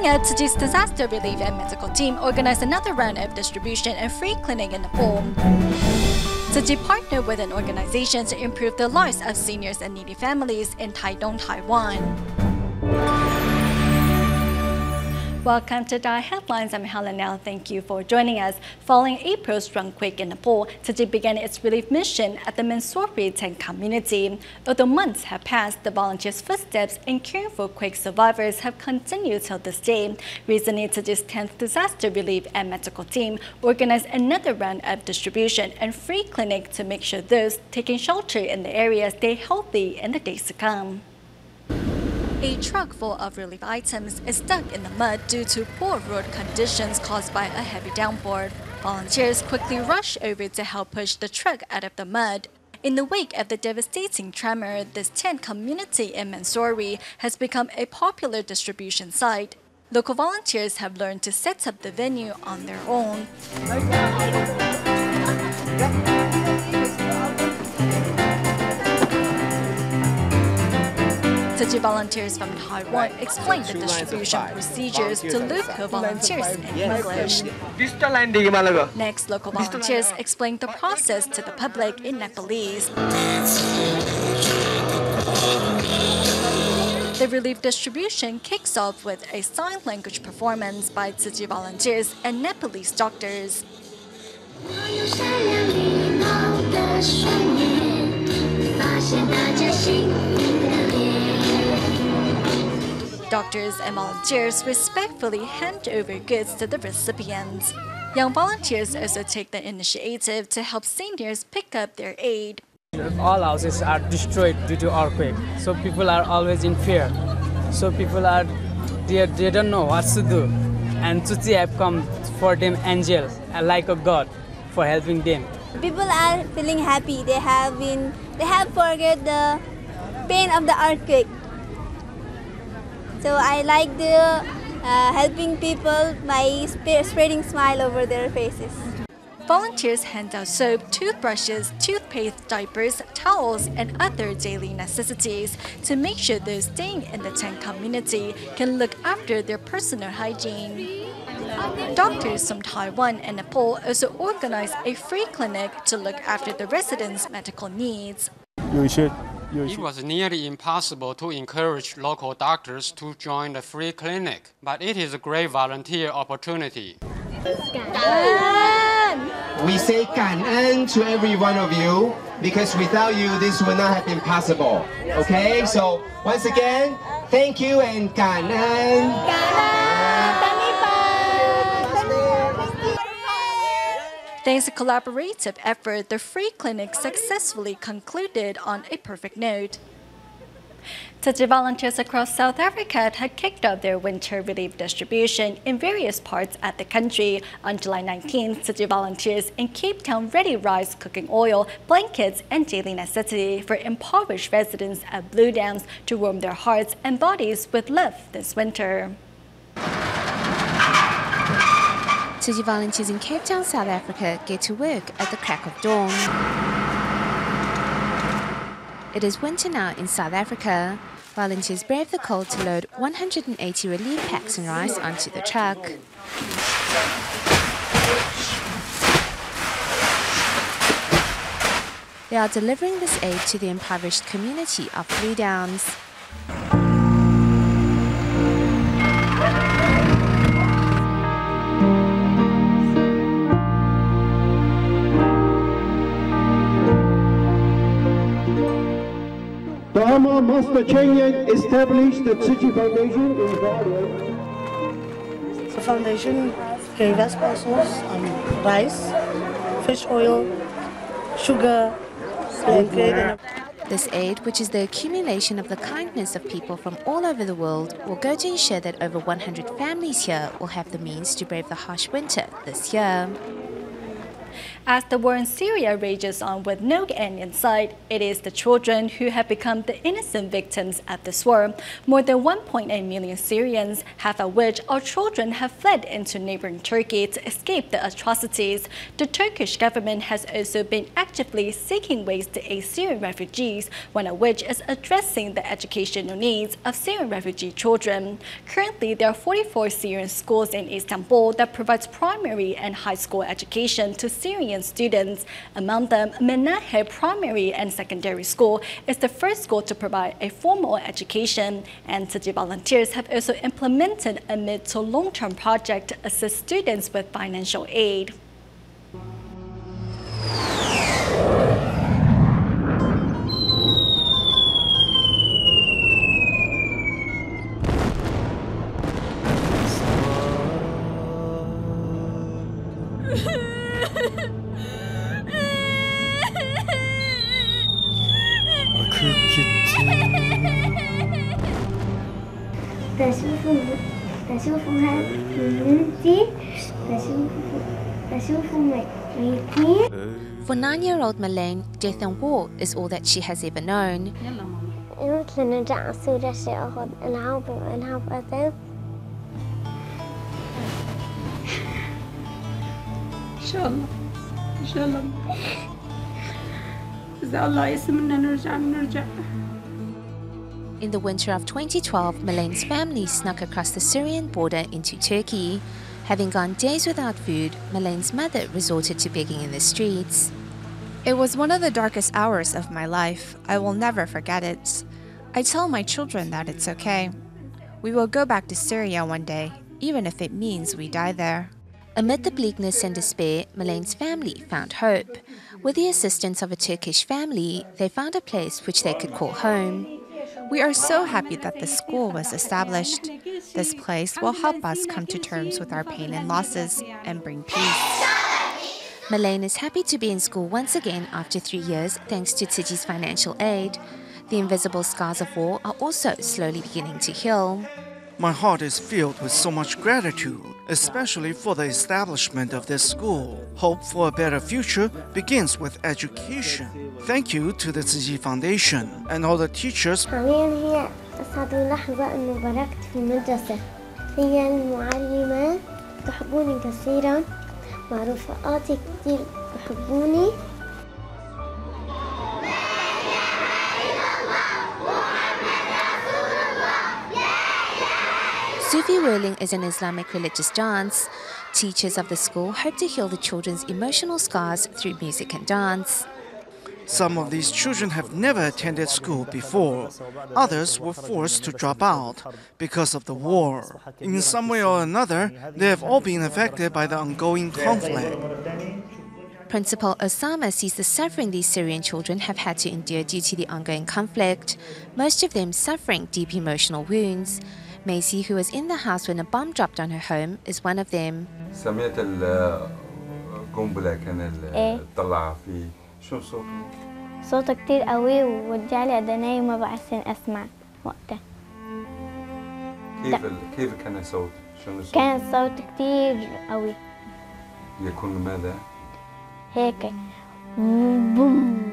ahead, Tzu Chi's disaster relief and medical team organized another round of distribution and free clinic in Nepal. Tzu Chi partnered with an organization to improve the lives of seniors and needy families in Taitung, Taiwan. Welcome to DaAi Headlines. I'm Helen Now. Thank you for joining us. Following April's strong quake in Nepal, Tzu Chi began its relief mission at the Mansouri tent community. Although months have passed, the volunteers' footsteps in caring for quake survivors have continued till this day. Recently, Tzu Chi's 10th disaster relief and medical team organized another round of distribution and free clinic to make sure those taking shelter in the area stay healthy in the days to come. A truck full of relief items is stuck in the mud due to poor road conditions caused by a heavy downpour. Volunteers quickly rush over to help push the truck out of the mud. In the wake of the devastating tremor, this tent community in Mansouri has become a popular distribution site. Local volunteers have learned to set up the venue on their own. Tzu Chi volunteers from Taiwan explained the distribution procedures to local volunteers in English. Next, local volunteers explained the process to the public in Nepalese. The relief distribution kicks off with a sign language performance by Tzu Chi volunteers and Nepalese doctors. Doctors and volunteers respectfully hand over goods to the recipients. Young volunteers also take the initiative to help seniors pick up their aid. All houses are destroyed due to earthquake, so people are always in fear. So people they don't know what to do. And Tzu Chi have come for them angel, like a god, for helping them. People are feeling happy. They have forget the pain of the earthquake. So I like the helping people by spreading smile over their faces. Volunteers hand out soap, toothbrushes, toothpaste, diapers, towels, and other daily necessities to make sure those staying in the tent community can look after their personal hygiene. Doctors from Taiwan and Nepal also organize a free clinic to look after the residents' medical needs. It was nearly impossible to encourage local doctors to join the free clinic, but it is a great volunteer opportunity. We say 感恩 to every one of you, because without you, this would not have been possible. Okay, so once again, thank you and 感恩. Thanks to collaborative effort, the free clinic successfully concluded on a perfect note. Tzu Chi volunteers across South Africa had kicked off their winter relief distribution in various parts of the country. On July 19th, Tzu Chi volunteers in Cape Town ready rice, cooking oil, blankets, and daily necessity for impoverished residents of Blue Downs to warm their hearts and bodies with love this winter. Tzu Chi volunteers in Cape Town, South Africa get to work at the crack of dawn. It is winter now in South Africa. Volunteers brave the cold to load 180 relief packs and rice onto the truck. They are delivering this aid to the impoverished community of Blue Downs. Dharma Master Cheng Yen established the Tzu Chi Foundation in Bali. The foundation gave sponsors rice, fish oil, sugar, blanket. This aid, which is the accumulation of the kindness of people from all over the world, will go to ensure that over 100 families here will have the means to brave the harsh winter this year. As the war in Syria rages on with no end in sight, it is the children who have become the innocent victims of this war. More than 1.8 million Syrians, half of which are children, have fled into neighboring Turkey to escape the atrocities. The Turkish government has also been actively seeking ways to aid Syrian refugees, one of which is addressing the educational needs of Syrian refugee children. Currently, there are 44 Syrian schools in Istanbul that provides primary and high school education to Syrian students. Among them, Menahe Primary and Secondary School is the first school to provide a formal education, and Tzu Chi volunteers have also implemented a mid to long-term project to assist students with financial aid. For 9-year-old Malane, death and war is all that she has ever known. In the winter of 2012, Malane's family snuck across the Syrian border into Turkey. Having gone days without food, Malane's mother resorted to begging in the streets. It was one of the darkest hours of my life. I will never forget it. I tell my children that it's okay. We will go back to Syria one day, even if it means we die there. Amid the bleakness and despair, Malane's family found hope. With the assistance of a Turkish family, they found a place which they could call home. We are so happy that the school was established. This place will help us come to terms with our pain and losses and bring peace. Malane is happy to be in school once again after 3 years thanks to Tzu Chi's financial aid. The invisible scars of war are also slowly beginning to heal. My heart is filled with so much gratitude, especially for the establishment of this school. Hope for a better future begins with education. Thank you to the Tzu Chi Foundation and all the teachers. هي أسعد لحظة أنه باركت في المدرسة. هي المعلمات تحبوني كثيرا، ورفقاتي كثير تحبوني. Sufi whirling is an Islamic religious dance. Teachers of the school hope to heal the children's emotional scars through music and dance. Some of these children have never attended school before. Others were forced to drop out because of the war. In some way or another, they have all been affected by the ongoing conflict. Principal Osama sees the suffering these Syrian children have had to endure due to the ongoing conflict, most of them suffering deep emotional wounds. Macy, who was in the house when a bomb dropped on her home, is one of them. سمعت القنبلة كان طلع في شو صوته؟ صوته كتير قوي ووجعلي أذني وما بعرفين أسمع وقتها. كيف كان الصوت؟ شنو الصوت؟ كان الصوت كتير قوي. يكون ماذا؟ هيك بوم.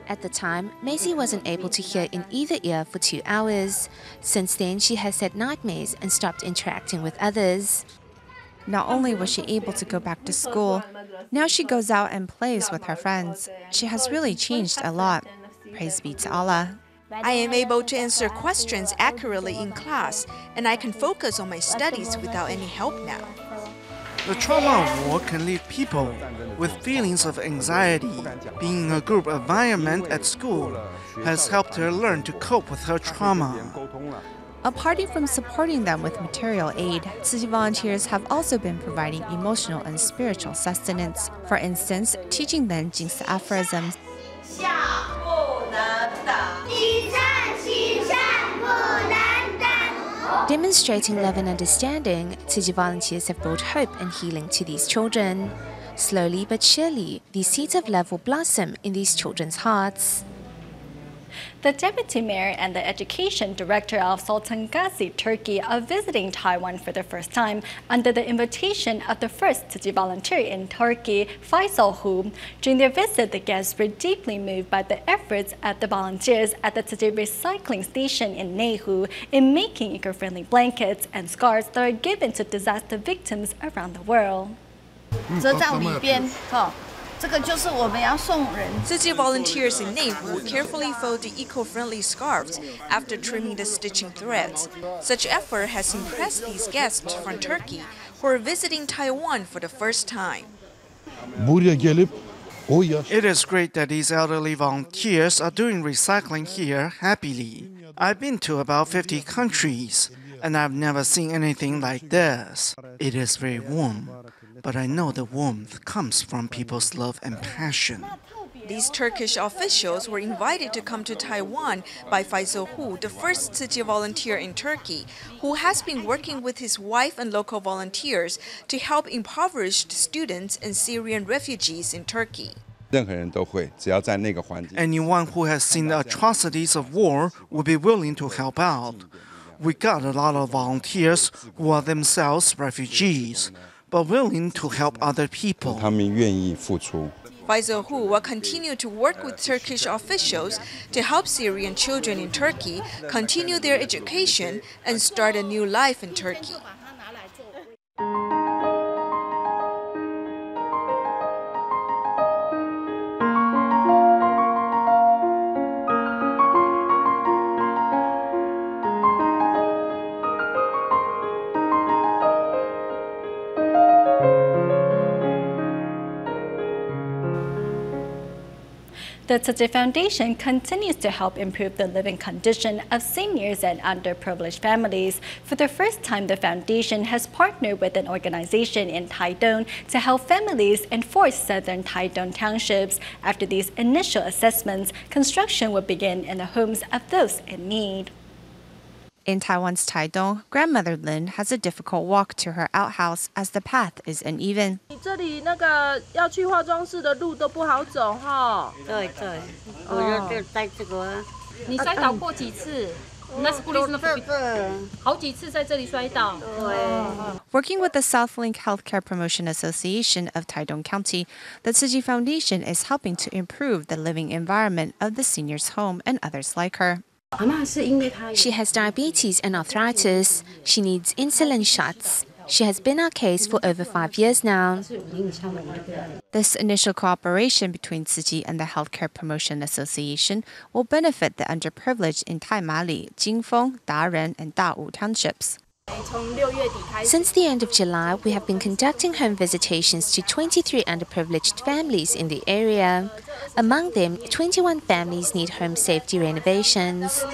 At the time, Macy wasn't able to hear in either ear for 2 hours. Since then, she has had nightmares and stopped interacting with others. Not only was she able to go back to school, now she goes out and plays with her friends. She has really changed a lot. Praise be to Allah. I am able to answer questions accurately in class, and I can focus on my studies without any help now. The trauma of war can leave people with feelings of anxiety. Being in a group environment at school has helped her learn to cope with her trauma. Apart from supporting them with material aid, Tzu Chi volunteers have also been providing emotional and spiritual sustenance. For instance, teaching them Jing's aphorisms. Demonstrating love and understanding, Tzu Chi volunteers have brought hope and healing to these children. Slowly but surely, these seeds of love will blossom in these children's hearts. The Deputy Mayor and the Education Director of Sultan Gazi, Turkey, are visiting Taiwan for the first time under the invitation of the first Tzu Chi volunteer in Turkey, Faisal Hu. During their visit, the guests were deeply moved by the efforts of the volunteers at the Tzu Chi recycling station in Nehu in making eco-friendly blankets and scarves that are given to disaster victims around the world. Tzu Chi volunteers in Nehu carefully fold the eco-friendly scarves after trimming the stitching threads. Such effort has impressed these guests from Turkey who are visiting Taiwan for the first time. It is great that these elderly volunteers are doing recycling here happily. I've been to about 50 countries, and I've never seen anything like this. It is very warm, but I know the warmth comes from people's love and passion. These Turkish officials were invited to come to Taiwan by Faisal Hu, the first Tzu Chi volunteer in Turkey, who has been working with his wife and local volunteers to help impoverished students and Syrian refugees in Turkey. Anyone who has seen the atrocities of war will be willing to help out. We got a lot of volunteers who are themselves refugees, but willing to help other people. Faisal Hu will continue to work with Turkish officials to help Syrian children in Turkey continue their education and start a new life in Turkey. The Tzu Chi Foundation continues to help improve the living condition of seniors and underprivileged families. For the first time, the foundation has partnered with an organization in Taitung to help families in 4 southern Taitung townships. After these initial assessments, construction will begin in the homes of those in need. In Taiwan's Taitung, grandmother Lin has a difficult walk to her outhouse as the path is uneven. Working with the South-Link Healthcare Promotion Association of Taitung County, the Tzu Chi Foundation is helping to improve the living environment of the senior's home and others like her. She has diabetes and arthritis. She needs insulin shots. She has been our case for over 5 years now. This initial cooperation between Tzu Chi and the Healthcare Promotion Association will benefit the underprivileged in Taimali, Jingfeng, Daren, and Dawu townships. Since the end of July, we have been conducting home visitations to 23 underprivileged families in the area. Among them, 21 families need home safety renovations.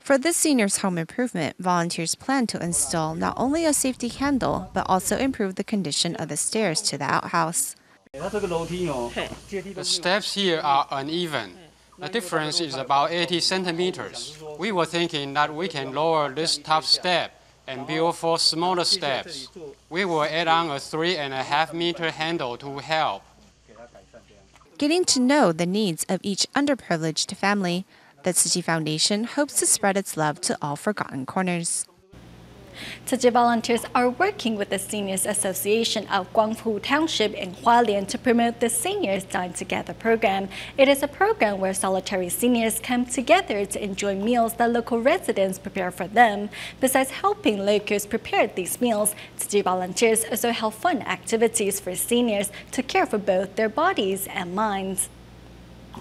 For this senior's home improvement, volunteers plan to install not only a safety candle, but also improve the condition of the stairs to the outhouse. The steps here are uneven. The difference is about 80 centimeters. We were thinking that we can lower this top step and build 4 smaller steps. We will add on a 3.5-meter handle to help. Getting to know the needs of each underprivileged family, the Tzu Chi Foundation hopes to spread its love to all forgotten corners. Tzu Chi volunteers are working with the Seniors Association of Guangfu Township in Hualien to promote the Seniors Dine Together program. It is a program where solitary seniors come together to enjoy meals that local residents prepare for them. Besides helping locals prepare these meals, Tzu Chi volunteers also help fun activities for seniors to care for both their bodies and minds.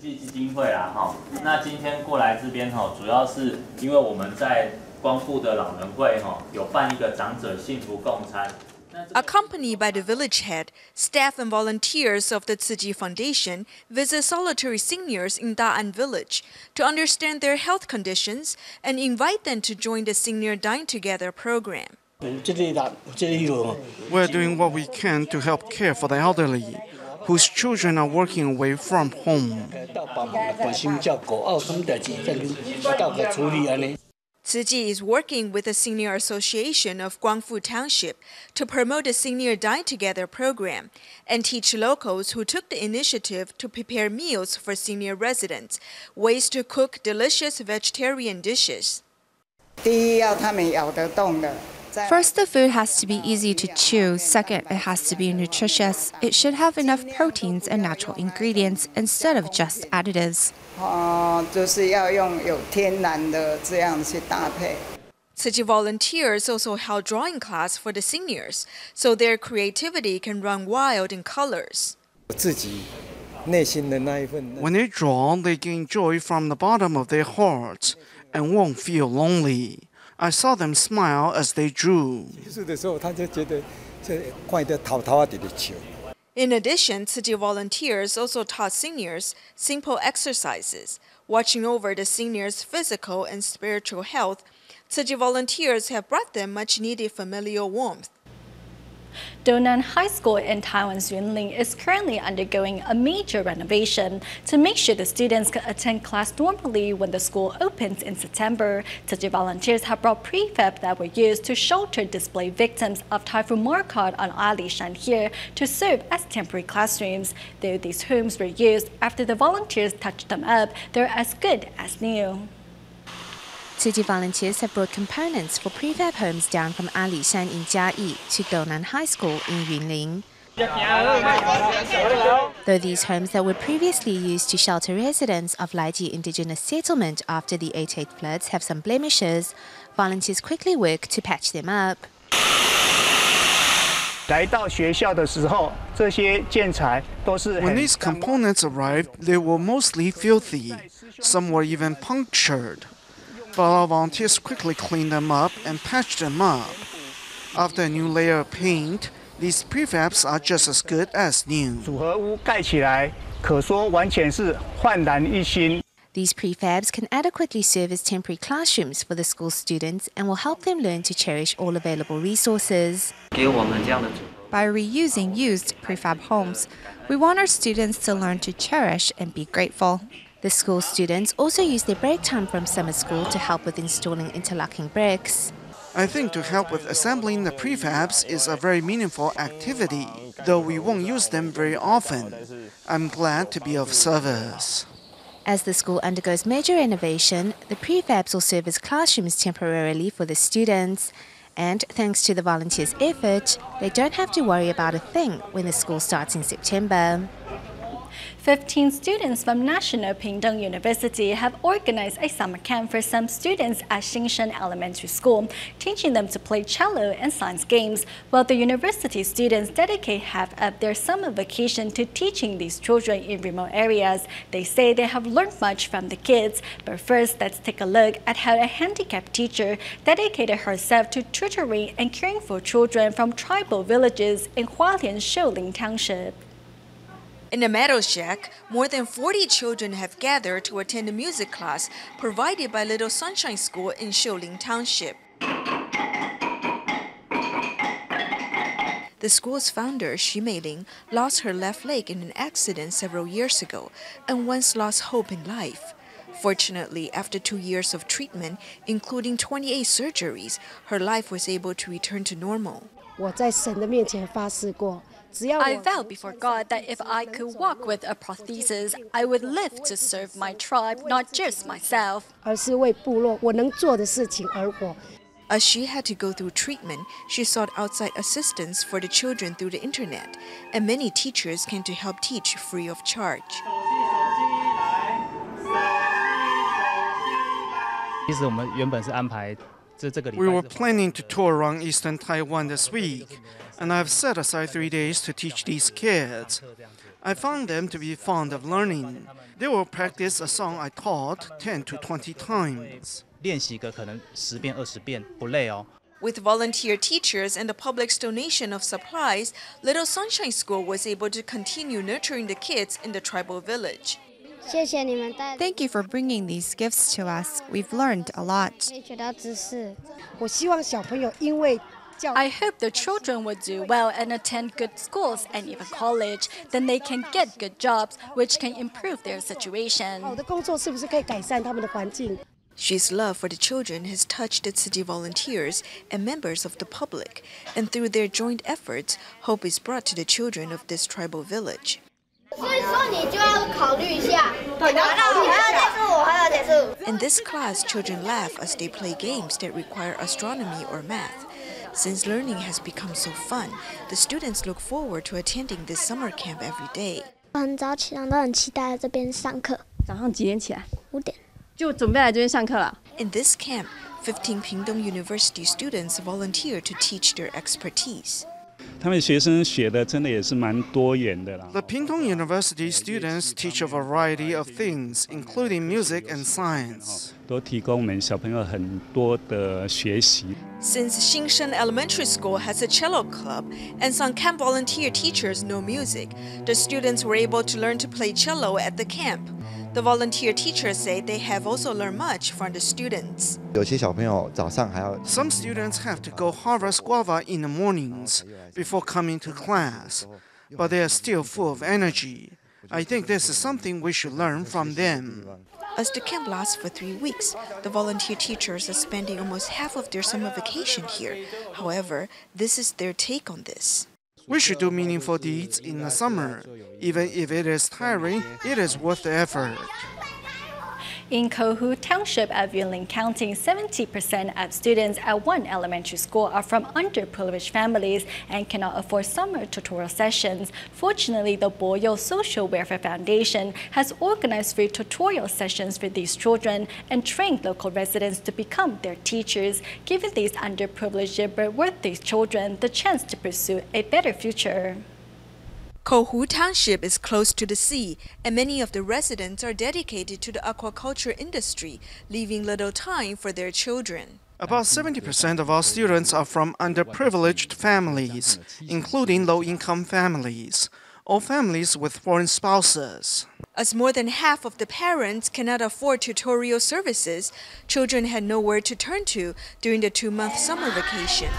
基金会啦，那今天过来这边主要是因为我们在 Accompanied by the village head, staff and volunteers of the Tzu Chi Foundation visit solitary seniors in Da'an village to understand their health conditions and invite them to join the Senior Dine Together program. We're doing what we can to help care for the elderly, whose children are working away from home. Tzu Tzu Chi is working with the Senior Association of Guangfu Township to promote the Senior Dine Together program and teach locals who took the initiative to prepare meals for senior residents, ways to cook delicious vegetarian dishes. First, the food has to be easy to chew. Second, it has to be nutritious. It should have enough proteins and natural ingredients instead of just additives. Tzu Chi volunteers also held drawing class for the seniors, so their creativity can run wild in colors. When they draw, they gain joy from the bottom of their hearts and won't feel lonely. I saw them smile as they drew. In addition, Tzu Chi volunteers also taught seniors simple exercises. Watching over the seniors' physical and spiritual health, Tzu Chi volunteers have brought them much-needed familial warmth. Donan High School in Taiwan's Yunlin is currently undergoing a major renovation to make sure the students can attend class normally when the school opens in September. Tzu Chi volunteers have brought prefab that were used to shelter displaced victims of Typhoon Markot on Island Shan here to serve as temporary classrooms. Though these homes were used after the volunteers touched them up, they're as good as new. Tzu Chi volunteers have brought components for prefab homes down from Ali Shan in Jiayi to Donan High School in Yunlin. Though these homes that were previously used to shelter residents of Laiji indigenous settlement after the 88 floods have some blemishes, volunteers quickly work to patch them up. When these components arrived, they were mostly filthy. Some were even punctured. But our volunteers quickly cleaned them up and patched them up. After a new layer of paint, these prefabs are just as good as new. These prefabs can adequately serve as temporary classrooms for the school students and will help them learn to cherish all available resources. By reusing used prefab homes, we want our students to learn to cherish and be grateful. The school students also use their break time from summer school to help with installing interlocking bricks. I think to help with assembling the prefabs is a very meaningful activity, though we won't use them very often. I'm glad to be of service. As the school undergoes major renovation, the prefabs will serve as classrooms temporarily for the students. And thanks to the volunteers' effort, they don't have to worry about a thing when the school starts in September. 15 students from National Pingtung University have organized a summer camp for some students at Xingshan Elementary School, teaching them to play cello and science games, while the university students dedicate half of their summer vacation to teaching these children in remote areas. They say they have learned much from the kids, but first let's take a look at how a handicapped teacher dedicated herself to tutoring and caring for children from tribal villages in Hualien Shouling Township. In the Meadow Shack, more than 40 children have gathered to attend a music class provided by Little Sunshine School in Shouling Township. The school's founder, Xu Meiling, lost her left leg in an accident several years ago and once lost hope in life. Fortunately, after 2 years of treatment, including 28 surgeries, her life was able to return to normal. I vowed before God that if I could walk with a prosthesis, I would live to serve my tribe, not just myself. As she had to go through treatment, she sought outside assistance for the children through the internet, and many teachers came to help teach free of charge. We were planning to tour around eastern Taiwan this week, and I've set aside 3 days to teach these kids. I found them to be fond of learning. They will practice a song I taught 10 to 20 times. With volunteer teachers and the public's donation of supplies, Little Sunshine School was able to continue nurturing the kids in the tribal village. Thank you for bringing these gifts to us. We've learned a lot. I hope the children will do well and attend good schools and even college. Then they can get good jobs, which can improve their situation. She's love for the children has touched the Tzu Chi volunteers and members of the public, and through their joint efforts, hope is brought to the children of this tribal village. In this class, children laugh as they play games that require astronomy or math. Since learning has become so fun, the students look forward to attending this summer camp every day. 很早起床都很期待这边上课。早上几点起来？5点。就准备来这边上课了。In this camp, 15 Pingtung University students volunteer to teach their expertise. 他们学生学的真的也是蛮多元的啦。The Taitung University students teach a variety of things, including music and science. 都提供我们小朋友很多的学习。Since Xingshan Elementary School has a cello club and some camp volunteer teachers know music, the students were able to learn to play cello at the camp. The volunteer teachers say they have also learned much from the students. 有些小朋友早上还要 Some students have to go harvest guava in the mornings before coming to class, but they are still full of energy. I think this is something we should learn from them. As the camp lasts for 3 weeks, the volunteer teachers are spending almost half of their summer vacation here. However, this is their take on this. We should do meaningful deeds in the summer. Even if it is tiring, it is worth the effort. In Kohu Township at Yunlin County, 70% of students at one elementary school are from underprivileged families and cannot afford summer tutorial sessions. Fortunately, the Boyo Social Welfare Foundation has organized free tutorial sessions for these children and trained local residents to become their teachers, giving these underprivileged yet worthy children the chance to pursue a better future. Kohu Township is close to the sea, and many of the residents are dedicated to the aquaculture industry, leaving little time for their children. About 70% of our students are from underprivileged families, including low-income families, or families with foreign spouses. As more than half of the parents cannot afford tutorial services, children had nowhere to turn to during the 2-month summer vacation.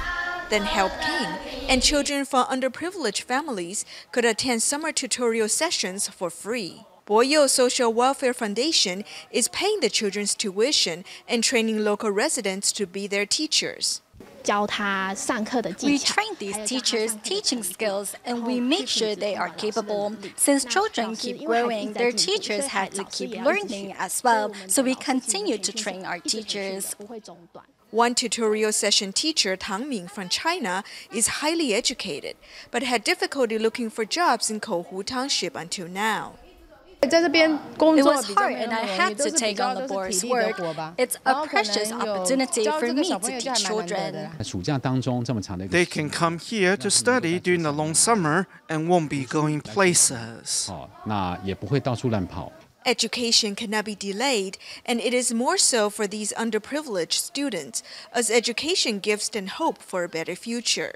Then help came, and children from underprivileged families could attend summer tutorial sessions for free. Boyo Social Welfare Foundation is paying the children's tuition and training local residents to be their teachers. We train these teachers teaching skills, and we make sure they are capable. Since children keep growing, their teachers have to keep learning as well, so we continue to train our teachers. One tutorial session teacher, Tang Ming from China, is highly educated, but had difficulty looking for jobs in Kohu Township until now. It was hard and I had to take on laborious work. It's a precious opportunity for me to teach children. They can come here to study during the long summer and won't be going places. Education cannot be delayed, and it is more so for these underprivileged students, as education gives them hope for a better future.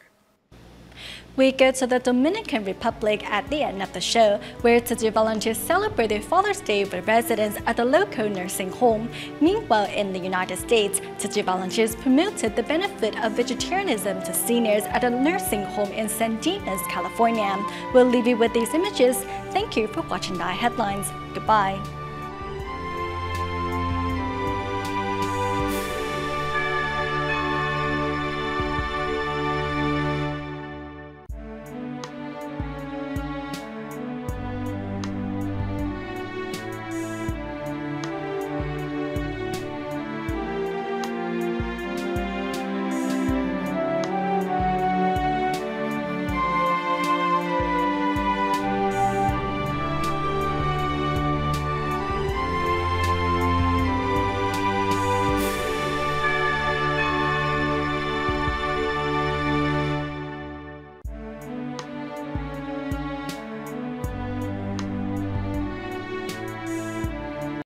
We go to the Dominican Republic at the end of the show, where Tzu Chi volunteers celebrated Father's Day with residents at the local nursing home. Meanwhile, in the United States, Tzu Chi volunteers promoted the benefit of vegetarianism to seniors at a nursing home in San Dimas, California. We'll leave you with these images. Thank you for watching DaAi Headlines. Goodbye.